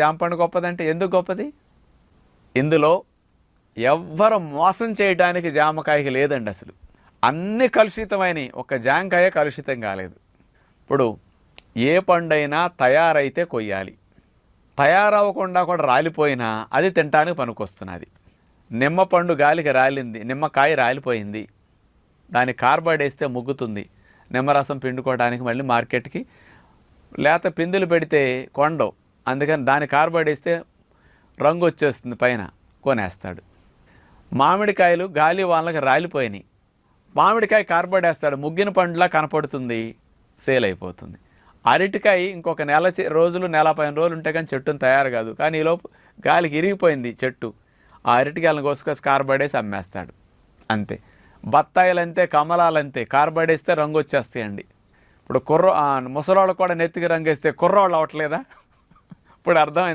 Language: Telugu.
జామ పండు గొప్పదంటే ఎందుకు గొప్పది? ఇందులో ఎవ్వరు మోసం చేయడానికి జామకాయకి లేదండి అసలు. అన్ని కలుషితమైనవి, ఒక జామకాయ కలుషితం కాలేదు. ఇప్పుడు ఏ పండైనా తయారైతే కొయ్యాలి, తయారవ్వకుండా కూడా రాలిపోయినా అది తినడానికి పనికొస్తున్నది. నిమ్మ పండు గాలికి రాలింది, నిమ్మకాయ రాలిపోయింది, దాని కార్బైడ్ వేస్తే ముగ్గుతుంది, నిమ్మరసం పిండుకోవడానికి మళ్ళీ మార్కెట్కి లేత పిందులు పెడితే కొండవు, అందుకని దాని కార్బైడ్ వేస్తే రంగు వచ్చేస్తుంది, పైన కొనేస్తాడు. మామిడికాయలు గాలి వాళ్ళకి రాలిపోయినాయి, మామిడికాయ కార్బైడ్ వేస్తాడు, ముగ్గిన పండులా కనపడుతుంది, సేల్ అయిపోతుంది. అరటికాయ ఇంకొక రోజులు, నెల 15 రోజులు ఉంటే కానీ చెట్టును తయారు కాదు, కానీ ఈలోపు గాలికి ఇరిగిపోయింది చెట్టు, ఆ అరటికాయలను కోసుకొచ్చి కార్బైడ్ వేసి అమ్మేస్తాడు, అంతే. బత్తాయిలంతే, కమలాలంతే, కార్బైడ్ వేస్తే రంగు వచ్చేస్తాయండి. ఇప్పుడు ముసలోళ్ళు కూడా నెత్తికి రంగు వేస్తే కుర్రోళ్ళు అవ్వట్లేదా? ఇప్పుడు అర్థమైంది.